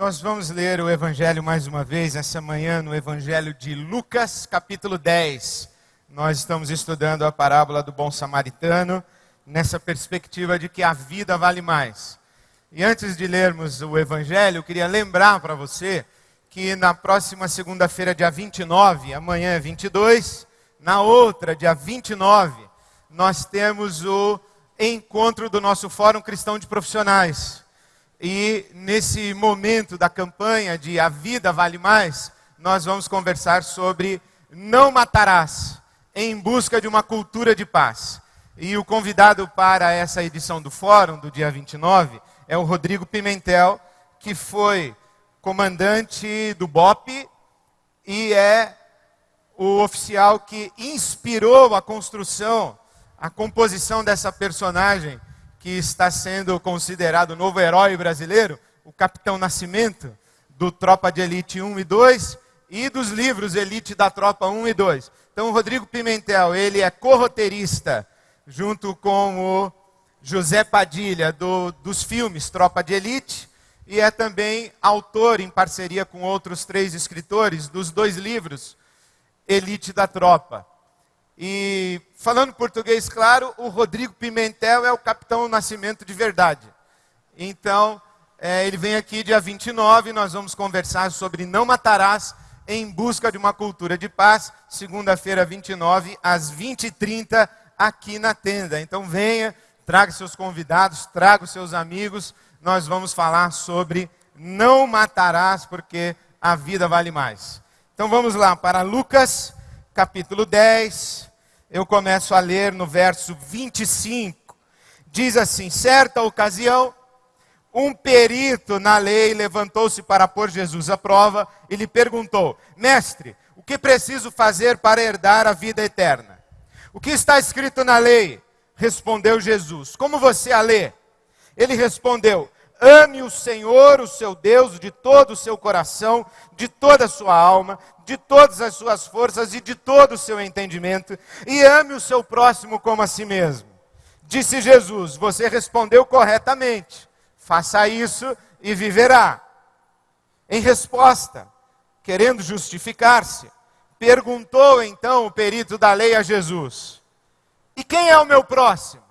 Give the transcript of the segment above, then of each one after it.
Nós vamos ler o Evangelho mais uma vez, essa manhã, no Evangelho de Lucas, capítulo 10. Nós estamos estudando a parábola do bom samaritano, nessa perspectiva de que a vida vale mais. E antes de lermos o Evangelho, eu queria lembrar para você que na próxima segunda-feira, dia 29, amanhã é 22, na outra, dia 29, nós temos o encontro do nosso Fórum Cristão de Profissionais. E nesse momento da campanha de A Vida Vale Mais, nós vamos conversar sobre não matarás, em busca de uma cultura de paz. E o convidado para essa edição do Fórum, do dia 29, é o Rodrigo Pimentel, que foi comandante do BOPE e é o oficial que inspirou a construção, a composição dessa personagem, que está sendo considerado o novo herói brasileiro, o Capitão Nascimento, do Tropa de Elite 1 e 2, e dos livros Elite da Tropa 1 e 2. Então, o Rodrigo Pimentel, ele é corroteirista, junto com o José Padilha, dos filmes Tropa de Elite, e é também autor, em parceria com outros 3 escritores, dos 2 livros Elite da Tropa. E falando português claro, o Rodrigo Pimentel é o Capitão Nascimento de verdade. Então, ele vem aqui dia 29 e nós vamos conversar sobre não matarás em busca de uma cultura de paz, segunda-feira 29, às 20h30, aqui na tenda. Então venha, traga seus convidados, traga os seus amigos, nós vamos falar sobre não matarás, porque a vida vale mais. Então vamos lá para Lucas, capítulo 10, eu começo a ler no verso 25. Diz assim: certa ocasião, um perito na lei levantou-se para pôr Jesus à prova e lhe perguntou: mestre, o que preciso fazer para herdar a vida eterna? O que está escrito na lei? Respondeu Jesus: como você a lê? Ele respondeu: ame o Senhor, o seu Deus, de todo o seu coração, de toda a sua alma, de todas as suas forças e de todo o seu entendimento, e ame o seu próximo como a si mesmo. Disse Jesus: você respondeu corretamente, faça isso e viverá. Em resposta, querendo justificar-se, perguntou então o perito da lei a Jesus: e quem é o meu próximo?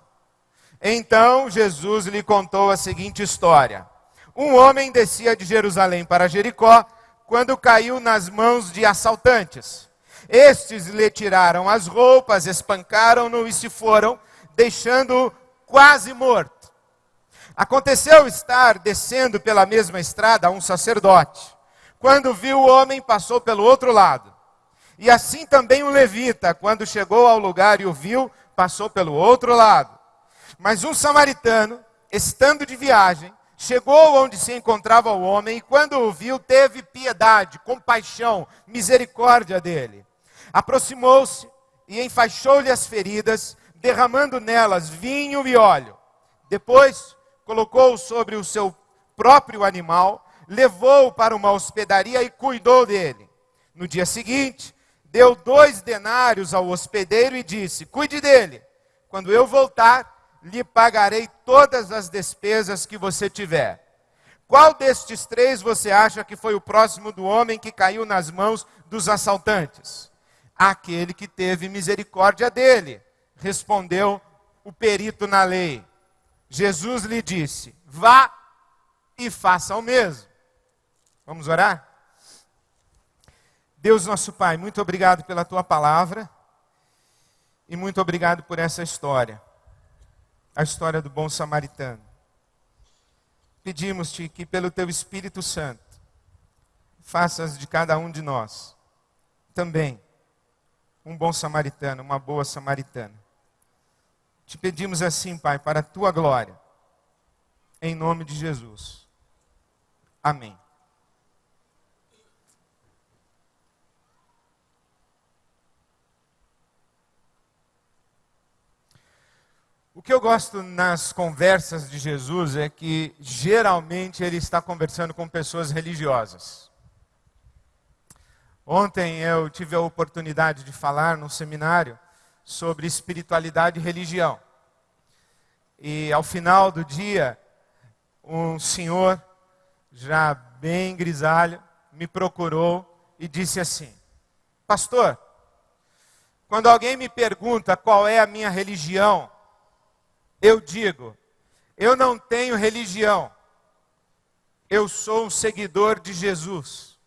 Então Jesus lhe contou a seguinte história: um homem descia de Jerusalém para Jericó, quando caiu nas mãos de assaltantes. Estes lhe tiraram as roupas, espancaram-no e se foram, deixando-o quase morto. Aconteceu estar descendo pela mesma estrada um sacerdote. Quando viu o homem, passou pelo outro lado. E assim também um levita, quando chegou ao lugar e o viu, passou pelo outro lado. Mas um samaritano, estando de viagem, chegou onde se encontrava o homem e quando o viu, teve piedade, compaixão, misericórdia dele. Aproximou-se e enfaixou-lhe as feridas, derramando nelas vinho e óleo. Depois, colocou-o sobre o seu próprio animal, levou-o para uma hospedaria e cuidou dele. No dia seguinte, deu 2 denários ao hospedeiro e disse: cuide dele. Quando eu voltar, lhe pagarei todas as despesas que você tiver. Qual destes 3 você acha que foi o próximo do homem que caiu nas mãos dos assaltantes? Aquele que teve misericórdia dele, respondeu o perito na lei. Jesus lhe disse: vá e faça o mesmo. Vamos orar? Deus nosso Pai, muito obrigado pela tua palavra e muito obrigado por essa história. A história do bom samaritano. Pedimos-te que pelo teu Espírito Santo, faças de cada um de nós também um bom samaritano, uma boa samaritana. Te pedimos assim, Pai, para a tua glória, em nome de Jesus. Amém. O que eu gosto nas conversas de Jesus é que, geralmente, ele está conversando com pessoas religiosas. Ontem eu tive a oportunidade de falar num seminário sobre espiritualidade e religião. E ao final do dia, um senhor já bem grisalho, me procurou e disse assim: pastor, quando alguém me pergunta qual é a minha religião, eu digo, eu não tenho religião, eu sou um seguidor de Jesus.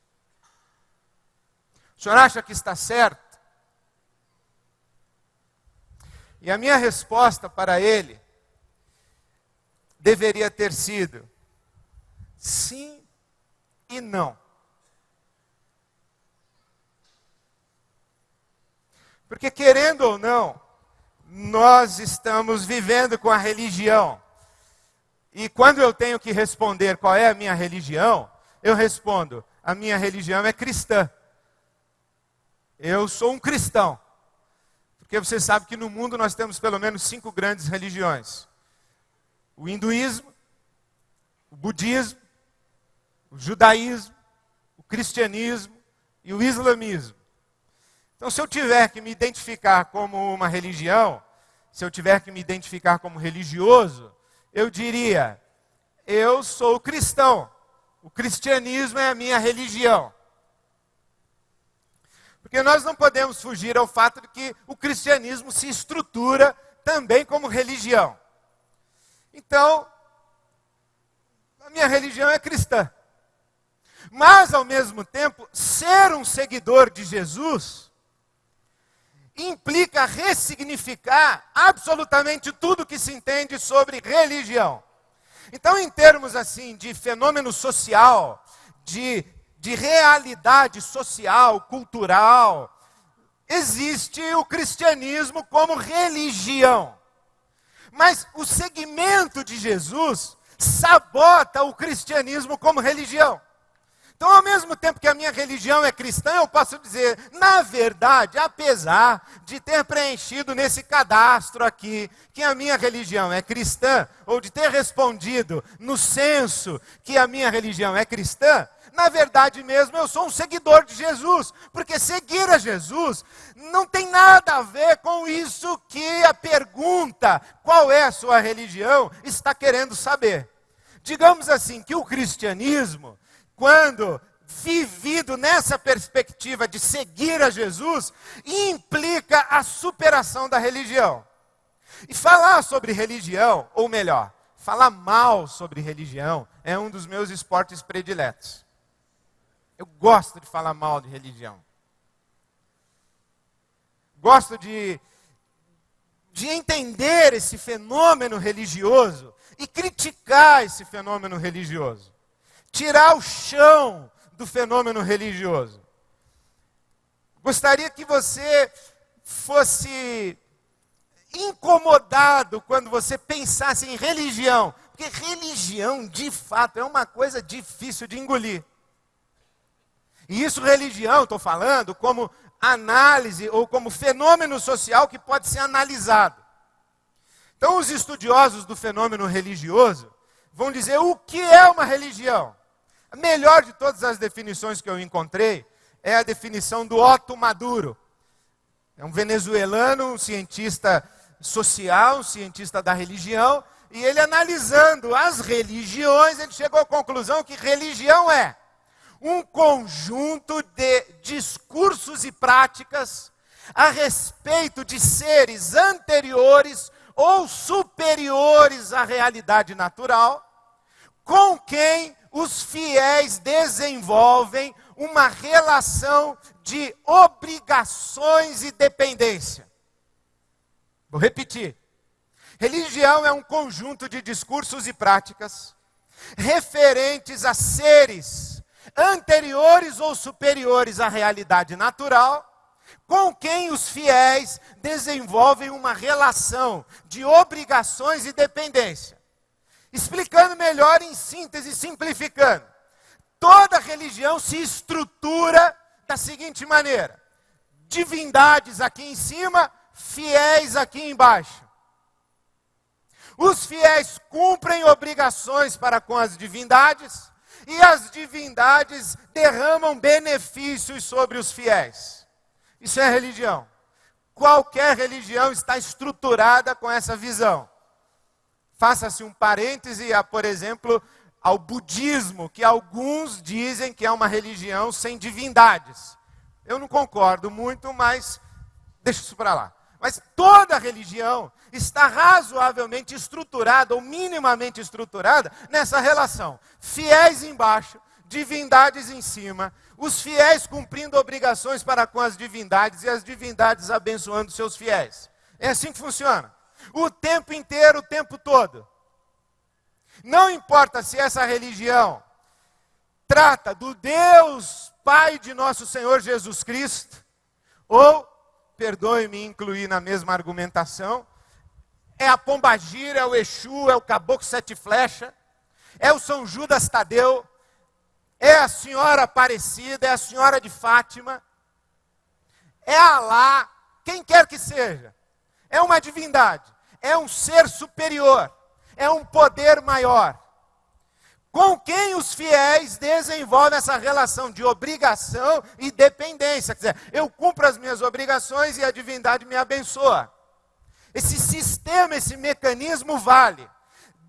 O senhor acha que está certo? E a minha resposta para ele deveria ter sido sim e não. Porque, querendo ou não, nós estamos vivendo com a religião. E quando eu tenho que responder qual é a minha religião, eu respondo, a minha religião é cristã. Eu sou um cristão. Porque você sabe que no mundo nós temos pelo menos 5 grandes religiões. O hinduísmo, o budismo, o judaísmo, o cristianismo e o islamismo. Então, se eu tiver que me identificar como uma religião, se eu tiver que me identificar como religioso, eu diria, eu sou cristão. O cristianismo é a minha religião. Porque nós não podemos fugir ao fato de que o cristianismo se estrutura também como religião. Então, a minha religião é cristã. Mas, ao mesmo tempo, ser um seguidor de Jesus implica ressignificar absolutamente tudo que se entende sobre religião. Então, em termos assim de fenômeno social, de realidade social, cultural, existe o cristianismo como religião. Mas o segmento de Jesus sabota o cristianismo como religião. Então, ao mesmo tempo que a minha religião é cristã, eu posso dizer, na verdade, apesar de ter preenchido nesse cadastro aqui, que a minha religião é cristã, ou de ter respondido no censo que a minha religião é cristã, na verdade mesmo eu sou um seguidor de Jesus, porque seguir a Jesus não tem nada a ver com isso que a pergunta, qual é a sua religião, está querendo saber. Digamos assim, que o cristianismo, quando vivido nessa perspectiva de seguir a Jesus, implica a superação da religião. E falar sobre religião, ou melhor, falar mal sobre religião, é um dos meus esportes prediletos. Eu gosto de falar mal de religião. Gosto de entender esse fenômeno religioso e criticar esse fenômeno religioso. Tirar o chão do fenômeno religioso. Gostaria que você fosse incomodado quando você pensasse em religião. Porque religião, de fato, é uma coisa difícil de engolir. E isso, religião, estou falando, como análise ou como fenômeno social que pode ser analisado. Então, os estudiosos do fenômeno religioso vão dizer o que é uma religião. A melhor de todas as definições que eu encontrei é a definição do Otto Maduro. É um venezuelano, um cientista social, um cientista da religião, e ele analisando as religiões, ele chegou à conclusão que religião é um conjunto de discursos e práticas a respeito de seres anteriores ou superiores à realidade natural, com quem os fiéis desenvolvem uma relação de obrigações e dependência. Vou repetir. Religião é um conjunto de discursos e práticas referentes a seres anteriores ou superiores à realidade natural, com quem os fiéis desenvolvem uma relação de obrigações e dependência. Explicando melhor em síntese, simplificando. Toda religião se estrutura da seguinte maneira: divindades aqui em cima, fiéis aqui embaixo. Os fiéis cumprem obrigações para com as divindades, e as divindades derramam benefícios sobre os fiéis. Isso é religião. Qualquer religião está estruturada com essa visão. Faça-se um parêntese a, por exemplo, ao budismo, que alguns dizem que é uma religião sem divindades. Eu não concordo muito, mas deixa isso para lá. Mas toda religião está razoavelmente estruturada, ou minimamente estruturada, nessa relação. Fiéis embaixo, divindades em cima, os fiéis cumprindo obrigações para com as divindades e as divindades abençoando seus fiéis. É assim que funciona. O tempo inteiro, o tempo todo. Não importa se essa religião trata do Deus Pai de nosso Senhor Jesus Cristo, ou, perdoe-me incluir na mesma argumentação, é a Pombagira, é o Exu, é o Caboclo Sete Flecha, é o São Judas Tadeu, é a Senhora Aparecida, é a Senhora de Fátima, é Alá, quem quer que seja. É uma divindade, é um ser superior, é um poder maior. Com quem os fiéis desenvolvem essa relação de obrigação e dependência. Quer dizer, eu cumpro as minhas obrigações e a divindade me abençoa. Esse sistema, esse mecanismo vale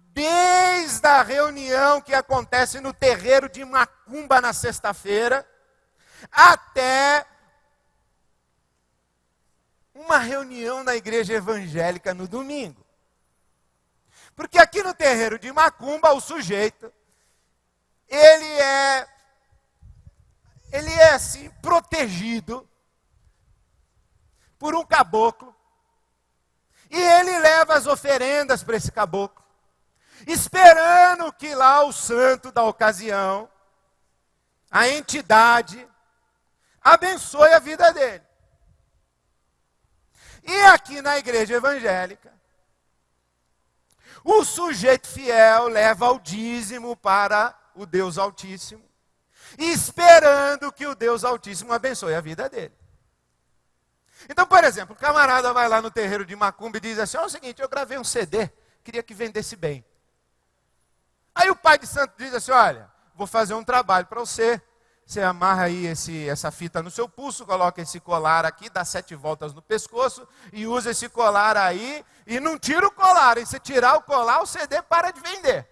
desde a reunião que acontece no terreiro de Macumba na sexta-feira, até uma reunião na igreja evangélica no domingo. Porque aqui no terreiro de Macumba, o sujeito, ele é assim, protegido por um caboclo, e ele leva as oferendas para esse caboclo, esperando que lá o santo da ocasião, a entidade, abençoe a vida dele. E aqui na igreja evangélica, o sujeito fiel leva o dízimo para o Deus Altíssimo, esperando que o Deus Altíssimo abençoe a vida dele. Então, por exemplo, o camarada vai lá no terreiro de Macumba e diz assim: é o seguinte, eu gravei um CD, queria que vendesse bem. Aí o pai de santo diz assim: olha, vou fazer um trabalho para você. Você amarra aí essa fita no seu pulso, coloca esse colar aqui, dá 7 voltas no pescoço e usa esse colar aí e não tira o colar. E se tirar o colar, o CD para de vender.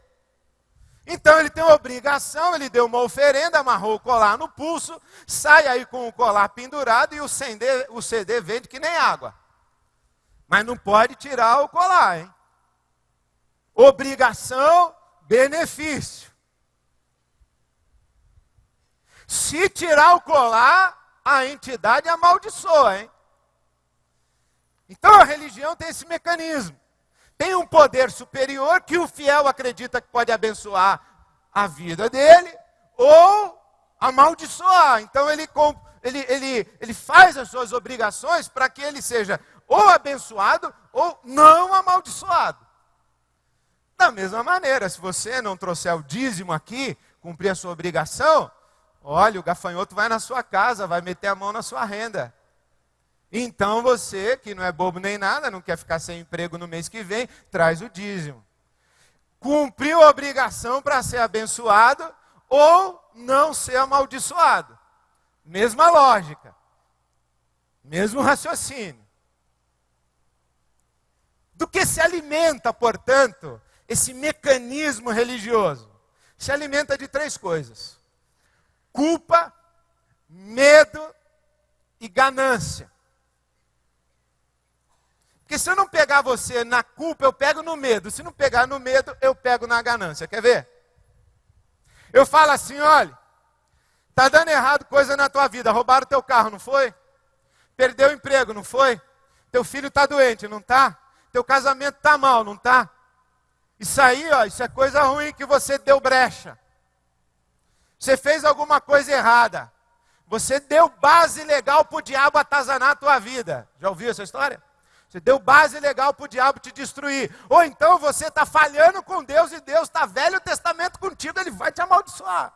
Então ele tem uma obrigação, ele deu uma oferenda, amarrou o colar no pulso, sai aí com o colar pendurado e o CD vende que nem água. Mas não pode tirar o colar, hein? Obrigação, benefício. Se tirar o colar, a entidade amaldiçoa, hein? Então a religião tem esse mecanismo. Tem um poder superior que o fiel acredita que pode abençoar a vida dele ou amaldiçoar. Então ele faz as suas obrigações para que ele seja ou abençoado ou não amaldiçoado. Da mesma maneira, se você não trouxer o dízimo aqui, cumprir a sua obrigação, olha, o gafanhoto vai na sua casa, vai meter a mão na sua renda. Então você, que não é bobo nem nada, não quer ficar sem emprego no mês que vem, traz o dízimo. Cumpriu a obrigação para ser abençoado ou não ser amaldiçoado. Mesma lógica. Mesmo raciocínio. Do que se alimenta, portanto, esse mecanismo religioso? Se alimenta de 3 coisas: culpa, medo e ganância. Porque se eu não pegar você na culpa, eu pego no medo. Se não pegar no medo, eu pego na ganância. Quer ver? Eu falo assim: olha, está dando errado coisa na tua vida. Roubaram teu carro, não foi? Perdeu o emprego, não foi? Teu filho está doente, não está? Teu casamento está mal, não está? Isso aí, ó, isso é coisa ruim que você deu brecha. Você fez alguma coisa errada. Você deu base legal para o diabo atazanar a tua vida. Já ouviu essa história? Você deu base legal para o diabo te destruir. Ou então você está falhando com Deus e Deus está Velho Testamento contigo, Ele vai te amaldiçoar.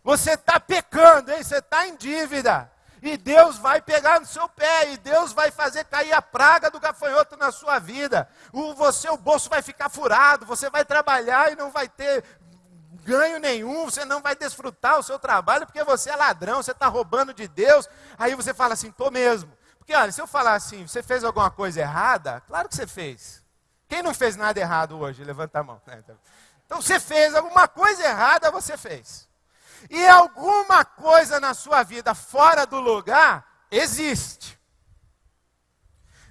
Você está pecando, hein? Você está em dívida. E Deus vai pegar no seu pé, e Deus vai fazer cair a praga do gafanhoto na sua vida. O bolso vai ficar furado, você vai trabalhar e não vai ter ganho nenhum, você não vai desfrutar o seu trabalho, porque você é ladrão, você está roubando de Deus. Aí você fala assim: tô mesmo. Porque olha, se eu falar assim, você fez alguma coisa errada? Claro que você fez. Quem não fez nada errado hoje? Levanta a mão. Então você fez alguma coisa errada, você fez. E alguma coisa na sua vida fora do lugar existe.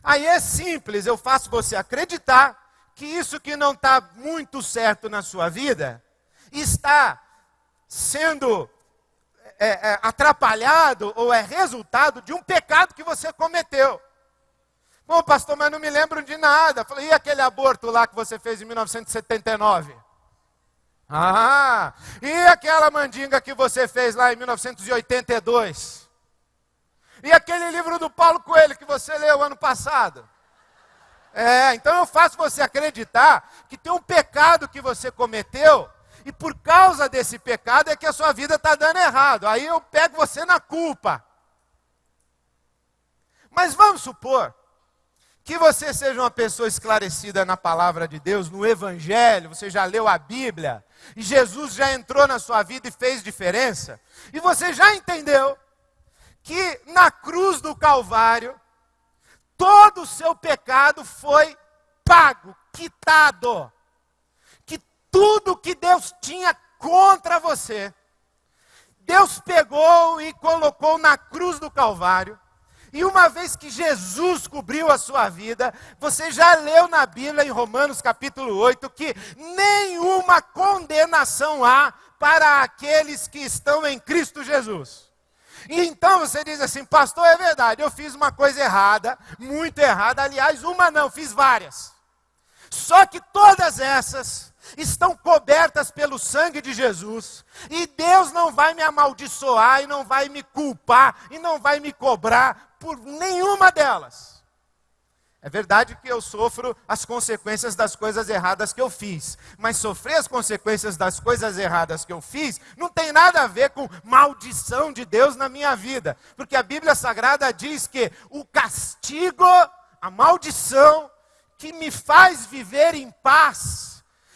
Aí é simples, eu faço você acreditar que isso que não está muito certo na sua vida está sendo atrapalhado ou é resultado de um pecado que você cometeu. Bom, pastor, mas não me lembro de nada. Falei, e aquele aborto lá que você fez em 1979? Ah, e aquela mandinga que você fez lá em 1982? E aquele livro do Paulo Coelho que você leu ano passado? Então eu faço você acreditar que tem um pecado que você cometeu, e por causa desse pecado é que a sua vida está dando errado. Aí eu pego você na culpa. Mas vamos supor que você seja uma pessoa esclarecida na palavra de Deus, no Evangelho, você já leu a Bíblia, e Jesus já entrou na sua vida e fez diferença, e você já entendeu que na cruz do Calvário, todo o seu pecado foi pago, quitado. Que tudo que Deus tinha contra você, Deus pegou e colocou na cruz do Calvário. E uma vez que Jesus cobriu a sua vida, você já leu na Bíblia, em Romanos capítulo 8, que nenhuma condenação há para aqueles que estão em Cristo Jesus. E então você diz assim, pastor, é verdade, eu fiz uma coisa errada, muito errada, aliás, uma não, fiz várias. Só que todas essas estão cobertas pelo sangue de Jesus, e Deus não vai me amaldiçoar, e não vai me culpar, e não vai me cobrar por nenhuma delas. É verdade que eu sofro as consequências das coisas erradas que eu fiz, mas sofrer as consequências das coisas erradas que eu fiz não tem nada a ver com maldição de Deus na minha vida, porque a Bíblia Sagrada diz que o castigo, a maldição que me faz viver em paz,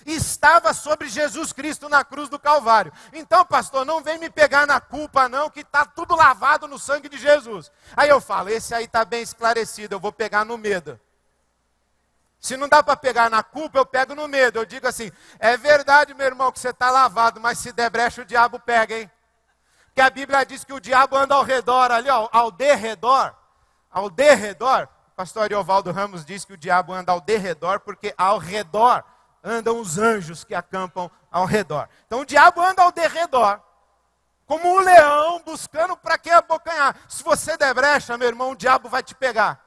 estava sobre Jesus Cristo na cruz do Calvário. Então, pastor, não vem me pegar na culpa não, que está tudo lavado no sangue de Jesus. Aí eu falo, esse aí está bem esclarecido, eu vou pegar no medo. Se não dá para pegar na culpa, eu pego no medo. Eu digo assim, é verdade, meu irmão, que você está lavado, mas se der brecha o diabo pega, hein? Porque a Bíblia diz que o diabo anda ao redor ali, ó, ao derredor. O pastor Ariovaldo Ramos diz que o diabo anda ao derredor, porque ao redor andam os anjos que acampam ao redor. Então o diabo anda ao derredor, como um leão buscando para que abocanhar. Se você der brecha, meu irmão, o diabo vai te pegar.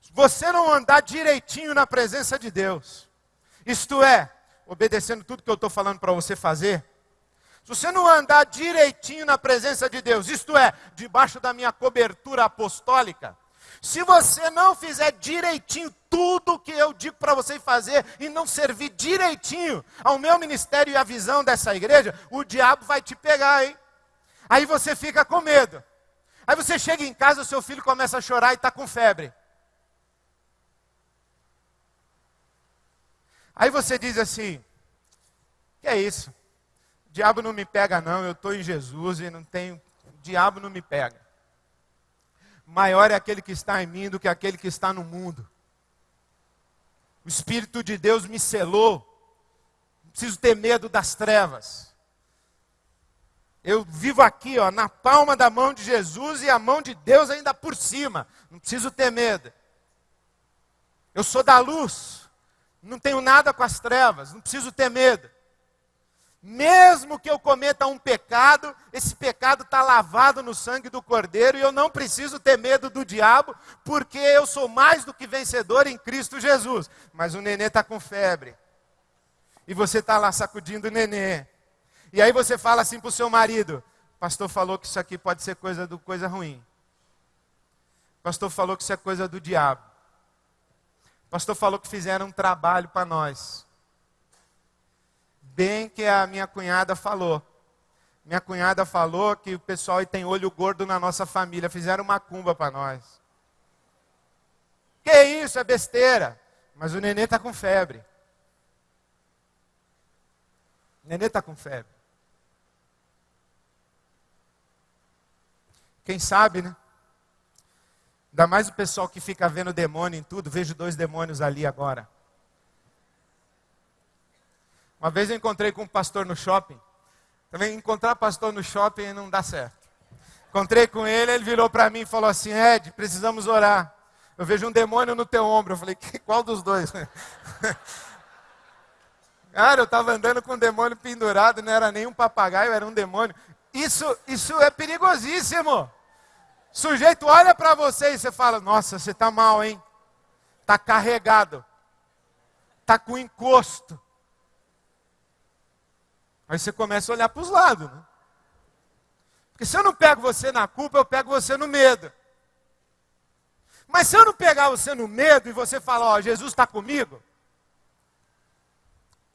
Se você não andar direitinho na presença de Deus, isto é, obedecendo tudo que eu estou falando para você fazer, se você não andar direitinho na presença de Deus, isto é, debaixo da minha cobertura apostólica, se você não fizer direitinho tudo o que eu digo para você fazer e não servir direitinho ao meu ministério e à visão dessa igreja, o diabo vai te pegar, hein? Aí você fica com medo. Aí você chega em casa, o seu filho começa a chorar e está com febre. Aí você diz assim, que é isso? O diabo não me pega não, eu estou em Jesus e não tenho, o diabo não me pega. Maior é aquele que está em mim do que aquele que está no mundo. O Espírito de Deus me selou. Não preciso ter medo das trevas. Eu vivo aqui, ó, na palma da mão de Jesus e a mão de Deus ainda por cima. Não preciso ter medo. Eu sou da luz. Não tenho nada com as trevas. Não preciso ter medo. Mesmo que eu cometa um pecado, esse pecado está lavado no sangue do Cordeiro e eu não preciso ter medo do diabo, porque eu sou mais do que vencedor em Cristo Jesus. Mas o nenê está com febre. E você está lá sacudindo o nenê. E aí você fala assim para o seu marido, o pastor falou que isso aqui pode ser coisa ruim. O pastor falou que isso é coisa do diabo. O pastor falou que fizeram um trabalho para nós. Bem que a minha cunhada falou. Minha cunhada falou que o pessoal tem olho gordo na nossa família. Fizeram macumba para nós. Que isso, é besteira. Mas o nenê está com febre. O nenê está com febre. Quem sabe, né? Ainda mais o pessoal que fica vendo demônio em tudo. Vejo 2 demônios ali agora. Uma vez eu encontrei com um pastor no shopping. Também encontrar pastor no shopping não dá certo. Encontrei com ele, ele virou para mim e falou assim: Ed, precisamos orar. Eu vejo um demônio no teu ombro. Eu falei: qual dos dois? Cara, eu estava andando com um demônio pendurado, não era nem um papagaio, era um demônio. Isso é perigosíssimo. O sujeito olha para você e você fala: nossa, você está mal, hein? Está carregado. Está com encosto. Aí você começa a olhar para os lados, né? Porque se eu não pego você na culpa, eu pego você no medo. Mas se eu não pegar você no medo e você falar: ó, Jesus está comigo,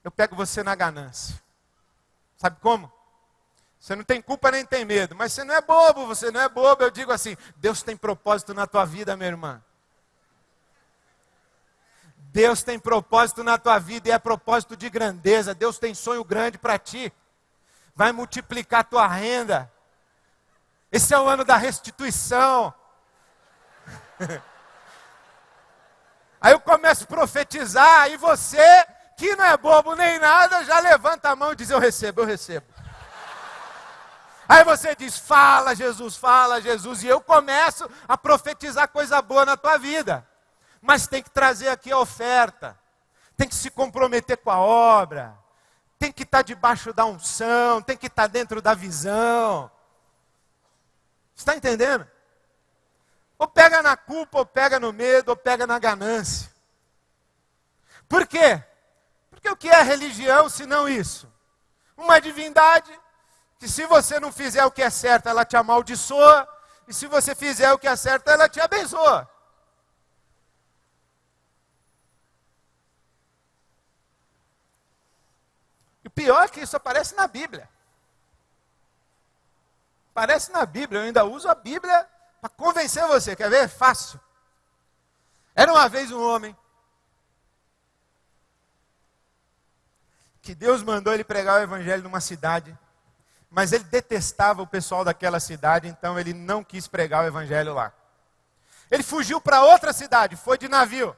eu pego você na ganância. Sabe como? Você não tem culpa nem tem medo, mas você não é bobo, Eu digo assim: Deus tem propósito na tua vida, minha irmã. Deus tem propósito na tua vida e é propósito de grandeza. Deus tem sonho grande para ti. Vai multiplicar a tua renda. Esse é o ano da restituição. Aí eu começo a profetizar e você, que não é bobo nem nada, já levanta a mão e diz: eu recebo. Aí você diz: fala Jesus, e eu começo a profetizar coisa boa na tua vida. Mas tem que trazer aqui a oferta, tem que se comprometer com a obra, tem que estar debaixo da unção, tem que estar dentro da visão. Você está entendendo? Ou pega na culpa, ou pega no medo, ou pega na ganância. Por quê? Porque o que é religião se não isso? Uma divindade que, se você não fizer o que é certo, ela te amaldiçoa, e se você fizer o que é certo, ela te abençoa. E o pior é que isso aparece na Bíblia. Aparece na Bíblia, eu ainda uso a Bíblia para convencer você. Quer ver? É fácil. Era uma vez um homem que Deus mandou ele pregar o evangelho numa cidade, mas ele detestava o pessoal daquela cidade, então ele não quis pregar o evangelho lá. Ele fugiu para outra cidade, foi de navio.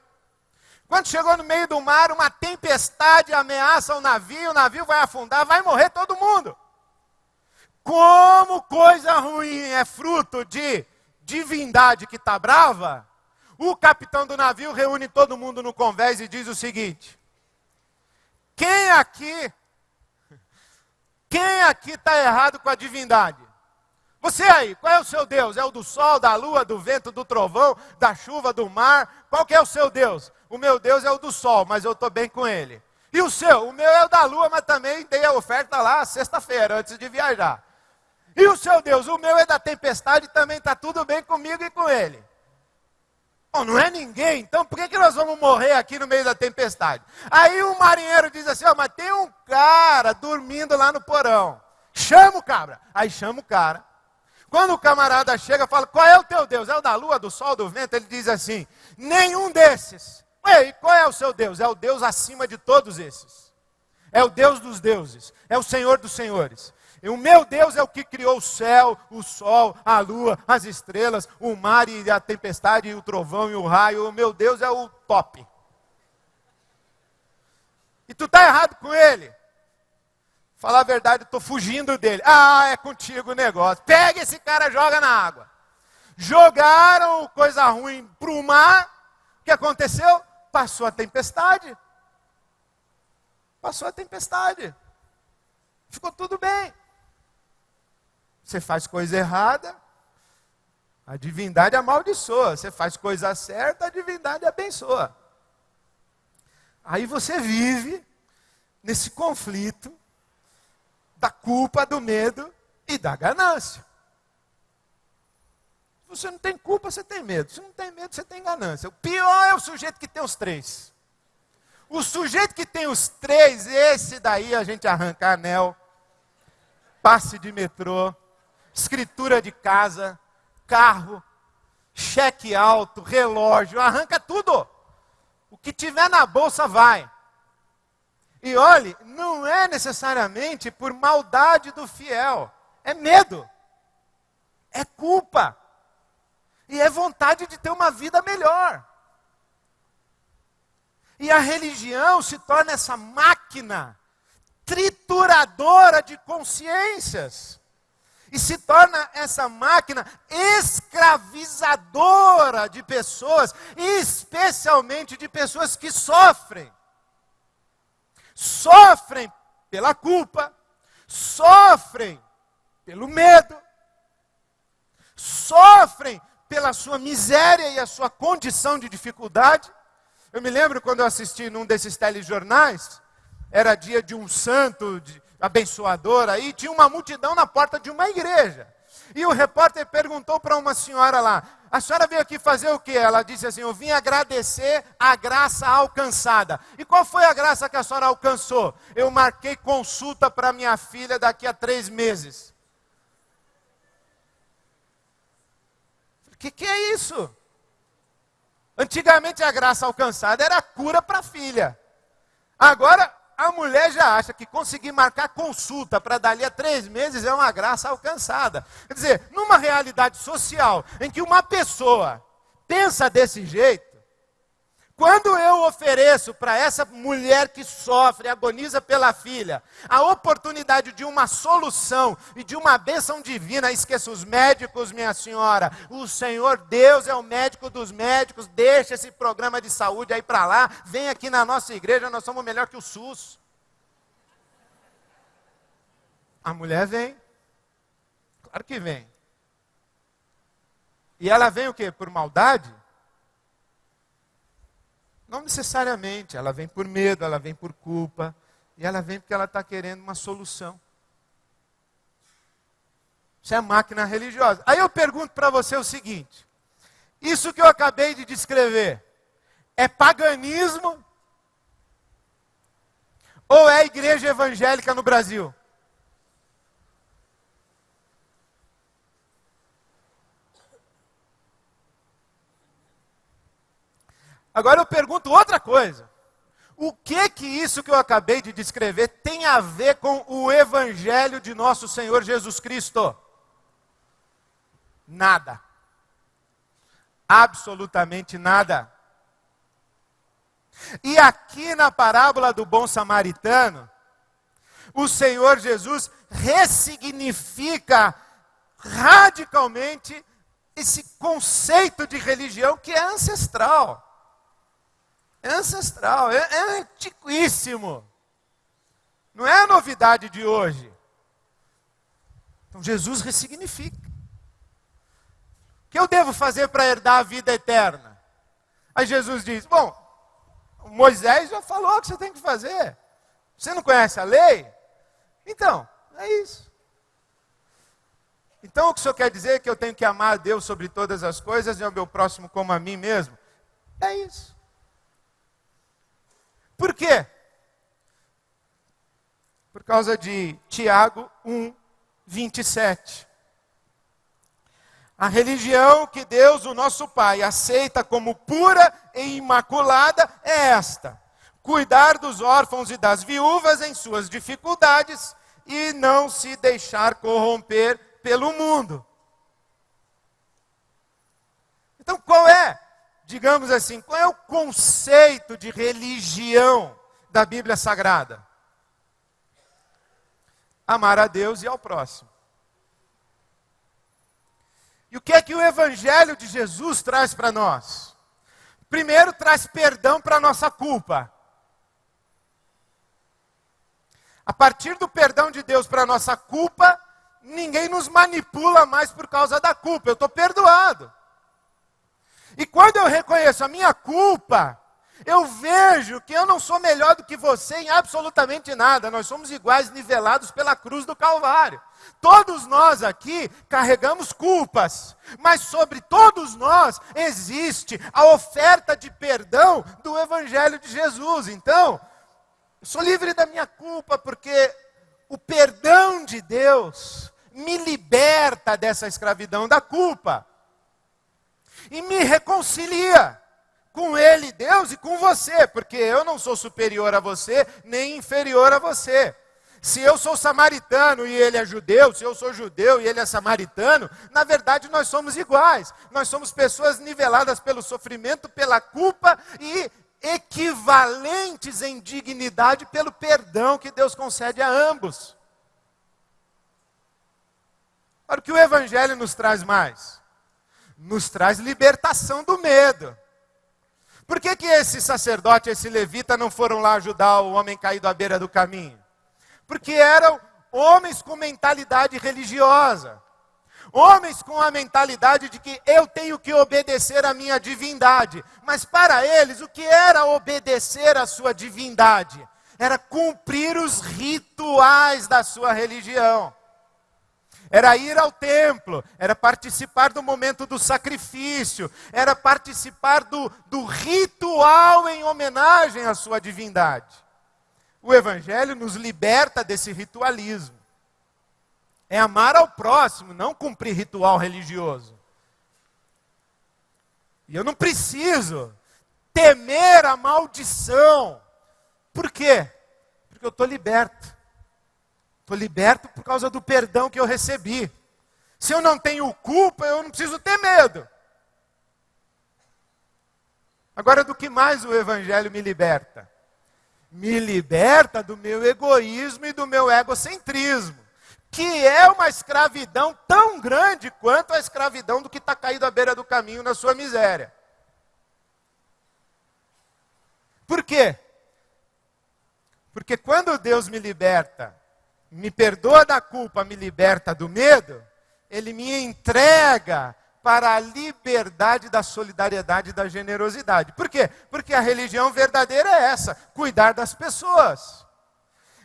Quando chegou no meio do mar, uma tempestade ameaça o navio vai afundar, vai morrer todo mundo. Como coisa ruim é fruto de divindade que está brava, o capitão do navio reúne todo mundo no convés e diz o seguinte: quem aqui está errado com a divindade? Você aí, qual é o seu Deus? É o do sol, da lua, do vento, do trovão, da chuva, do mar? Qual que é o seu Deus? O meu Deus é o do sol, mas eu estou bem com ele. E o seu? O meu é o da lua, mas também dei a oferta lá sexta-feira, antes de viajar. E o seu Deus? O meu é da tempestade, também está tudo bem comigo e com ele. Bom, não é ninguém, então por que nós vamos morrer aqui no meio da tempestade? Aí o marinheiro diz assim: ó, mas tem um cara dormindo lá no porão. Chama o cabra. Aí chama o cara. Quando o camarada chega, fala: qual é o teu Deus? É o da lua, do sol, do vento? Ele diz assim: nenhum desses. Ué, e qual é o seu Deus? É o Deus acima de todos esses. É o Deus dos deuses. É o Senhor dos senhores. E o meu Deus é o que criou o céu, o sol, a lua, as estrelas, o mar e a tempestade, e o trovão e o raio. O meu Deus é o top. E tu está errado com ele. Falar a verdade, eu estou fugindo dele. Ah, é contigo o negócio. Pega esse cara e joga na água. Jogaram coisa ruim para o mar. O que aconteceu? Passou a tempestade. Ficou tudo bem. Você faz coisa errada, a divindade amaldiçoa. Você faz coisa certa, a divindade abençoa. Aí você vive nesse conflito da culpa, do medo e da ganância. Se você não tem culpa, você tem medo. Se não tem medo, você tem ganância. O pior é o sujeito que tem os três. O sujeito que tem os três, esse daí a gente arranca anel, passe de metrô, escritura de casa, carro, cheque alto, relógio, arranca tudo. O que tiver na bolsa vai. E olhe, não é necessariamente por maldade do fiel. É medo. É culpa. E é vontade de ter uma vida melhor. E a religião se torna essa máquina julgadora de consciências. E se torna essa máquina escravizadora de pessoas, especialmente de pessoas que sofrem. Sofrem pela culpa, sofrem pelo medo, sofrem pela sua miséria e a sua condição de dificuldade. Eu me lembro quando eu assisti num desses telejornais, era dia de um santo abençoador aí, tinha uma multidão na porta de uma igreja. E o repórter perguntou para uma senhora lá, a senhora veio aqui fazer o quê? Ela disse assim, eu vim agradecer a graça alcançada. E qual foi a graça que a senhora alcançou? Eu marquei consulta para minha filha daqui a 3 meses. O que é isso? Antigamente a graça alcançada era a cura para a filha. Agora a mulher já acha que conseguir marcar consulta para dali a 3 meses é uma graça alcançada. Quer dizer, numa realidade social em que uma pessoa pensa desse jeito, quando eu ofereço para essa mulher que sofre, agoniza pela filha, a oportunidade de uma solução e de uma bênção divina, esqueça os médicos, minha senhora, o Senhor Deus é o médico dos médicos, deixa esse programa de saúde aí para lá, vem aqui na nossa igreja, nós somos melhor que o SUS. A mulher vem, claro que vem. E ela vem o quê? Por maldade? Não necessariamente, ela vem por medo, ela vem por culpa, e ela vem porque ela está querendo uma solução. Isso é máquina religiosa. Aí eu pergunto para você o seguinte, isso que eu acabei de descrever, é paganismo ou é igreja evangélica no Brasil? Agora eu pergunto outra coisa. O que isso que eu acabei de descrever tem a ver com o evangelho de nosso Senhor Jesus Cristo? Nada. Absolutamente nada. E aqui na parábola do bom samaritano, o Senhor Jesus ressignifica radicalmente esse conceito de religião que é ancestral. É ancestral, é antiquíssimo. Não é a novidade de hoje. Então Jesus ressignifica. O que eu devo fazer para herdar a vida eterna? Aí Jesus diz, bom, Moisés já falou o que você tem que fazer. Você não conhece a lei? Então, é isso. Então o que o senhor quer dizer é que eu tenho que amar a Deus sobre todas as coisas e ao meu próximo como a mim mesmo? É isso. Por quê? Por causa de Tiago 1, 27. A religião que Deus, o nosso Pai, aceita como pura e imaculada é esta: cuidar dos órfãos e das viúvas em suas dificuldades e não se deixar corromper pelo mundo. Então qual é? Digamos assim, qual é o conceito de religião da Bíblia Sagrada? Amar a Deus e ao próximo. E o que é que o Evangelho de Jesus traz para nós? Primeiro, traz perdão para a nossa culpa. A partir do perdão de Deus para a nossa culpa, ninguém nos manipula mais por causa da culpa. Eu estou perdoado. E quando eu reconheço a minha culpa, eu vejo que eu não sou melhor do que você em absolutamente nada. Nós somos iguais, nivelados pela cruz do Calvário. Todos nós aqui carregamos culpas, mas sobre todos nós existe a oferta de perdão do Evangelho de Jesus. Então, eu sou livre da minha culpa porque o perdão de Deus me liberta dessa escravidão da culpa. E me reconcilia com Ele, Deus, e com você, porque eu não sou superior a você, nem inferior a você. Se eu sou samaritano e ele é judeu, se eu sou judeu e ele é samaritano, na verdade nós somos iguais. Nós somos pessoas niveladas pelo sofrimento, pela culpa e equivalentes em dignidade pelo perdão que Deus concede a ambos. Para o que o Evangelho nos traz mais? Nos traz libertação do medo. Por que esse sacerdote, esse levita não foram lá ajudar o homem caído à beira do caminho? Porque eram homens com mentalidade religiosa. Homens com a mentalidade de que eu tenho que obedecer à minha divindade. Mas para eles, o que era obedecer à sua divindade? Era cumprir os rituais da sua religião. Era ir ao templo, era participar do momento do sacrifício, era participar do ritual em homenagem à sua divindade. O Evangelho nos liberta desse ritualismo. É amar ao próximo, não cumprir ritual religioso. E eu não preciso temer a maldição. Por quê? Porque eu estou liberto. Estou liberto por causa do perdão que eu recebi. Se eu não tenho culpa, eu não preciso ter medo. Agora, do que mais o Evangelho me liberta? Me liberta do meu egoísmo e do meu egocentrismo, que é uma escravidão tão grande quanto a escravidão do que está caído à beira do caminho na sua miséria. Por quê? Porque quando Deus me liberta, me perdoa da culpa, me liberta do medo, Ele me entrega para a liberdade da solidariedade e da generosidade. Por quê? Porque a religião verdadeira é essa, cuidar das pessoas.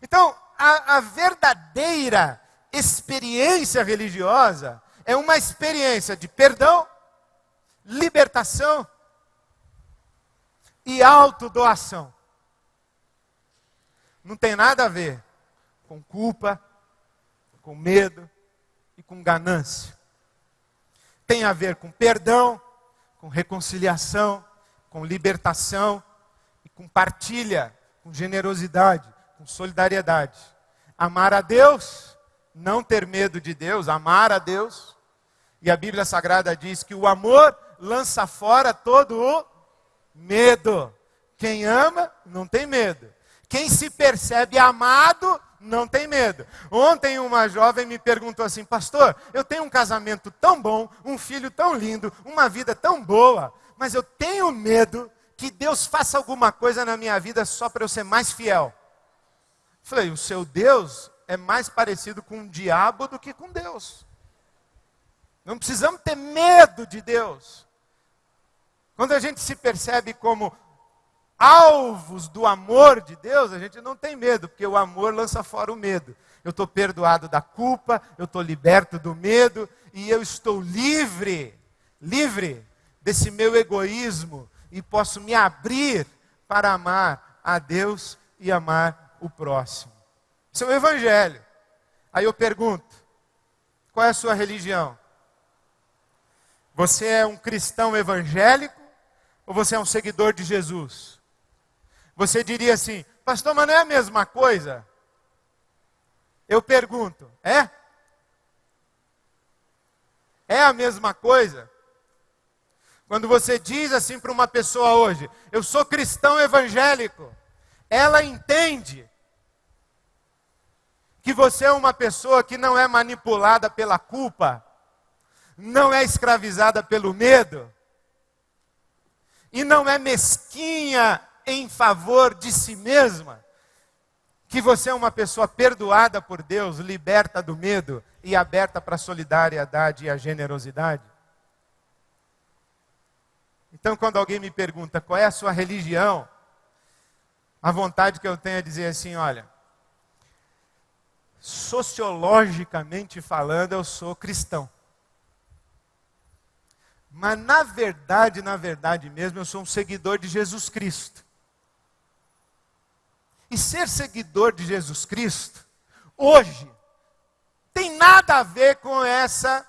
Então, a verdadeira experiência religiosa é uma experiência de perdão, libertação e autodoação. Não tem nada a ver com culpa, com medo e com ganância. Tem a ver com perdão, com reconciliação, com libertação e com partilha, com generosidade, com solidariedade. Amar a Deus, não ter medo de Deus, amar a Deus. E a Bíblia Sagrada diz que o amor lança fora todo o medo. Quem ama, não tem medo. Quem se percebe amado, não tem medo. Ontem uma jovem me perguntou assim: pastor, eu tenho um casamento tão bom, um filho tão lindo, uma vida tão boa, mas eu tenho medo que Deus faça alguma coisa na minha vida só para eu ser mais fiel. Falei, o seu Deus é mais parecido com um diabo do que com Deus. Não precisamos ter medo de Deus. Quando a gente se percebe como alvos do amor de Deus, a gente não tem medo, porque o amor lança fora o medo. Eu estou perdoado da culpa, eu estou liberto do medo, e eu estou livre desse meu egoísmo, e posso me abrir para amar a Deus e amar o próximo. Isso é o Evangelho. Aí eu pergunto, qual é a sua religião? Você é um cristão evangélico, ou você é um seguidor de Jesus? Você diria assim, pastor, mas não é a mesma coisa? Eu pergunto, é? É a mesma coisa? Quando você diz assim para uma pessoa hoje, eu sou cristão evangélico, ela entende que você é uma pessoa que não é manipulada pela culpa, não é escravizada pelo medo, e não é mesquinha em favor de si mesma, que você é uma pessoa perdoada por Deus, liberta do medo e aberta para a solidariedade e a generosidade. Então, quando alguém me pergunta qual é a sua religião, a vontade que eu tenho é dizer assim, olha, sociologicamente falando, eu sou cristão. Mas na verdade mesmo, eu sou um seguidor de Jesus Cristo. E ser seguidor de Jesus Cristo, hoje, tem nada a ver com essa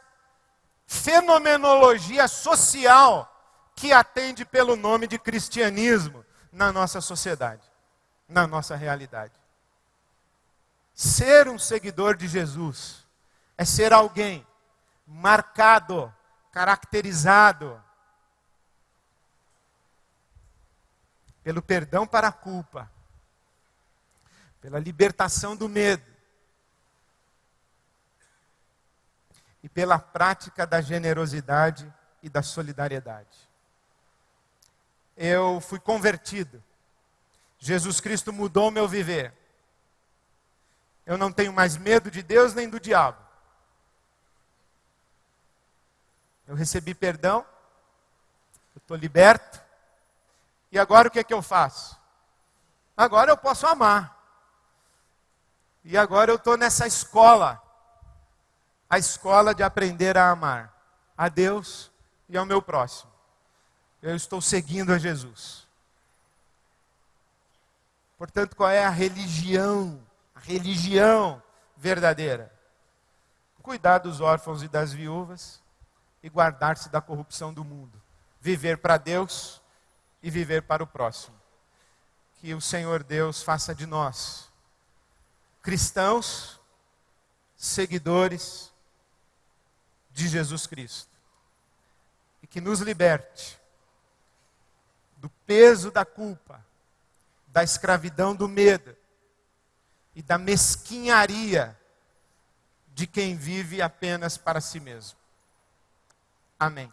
fenomenologia social que atende pelo nome de cristianismo na nossa sociedade, na nossa realidade. Ser um seguidor de Jesus é ser alguém marcado, caracterizado pelo perdão para a culpa, pela libertação do medo e pela prática da generosidade e da solidariedade. Eu fui convertido. Jesus Cristo mudou o meu viver. Eu não tenho mais medo de Deus nem do diabo. Eu recebi perdão, eu estou liberto. E agora o que é que eu faço? Agora eu posso amar. E agora eu estou nessa escola. A escola de aprender a amar a Deus e ao meu próximo. Eu estou seguindo a Jesus. Portanto, qual é a religião? A religião verdadeira. Cuidar dos órfãos e das viúvas e guardar-se da corrupção do mundo. Viver para Deus e viver para o próximo. Que o Senhor Deus faça de nós cristãos, seguidores de Jesus Cristo. E que nos liberte do peso da culpa, da escravidão do medo e da mesquinharia de quem vive apenas para si mesmo. Amém.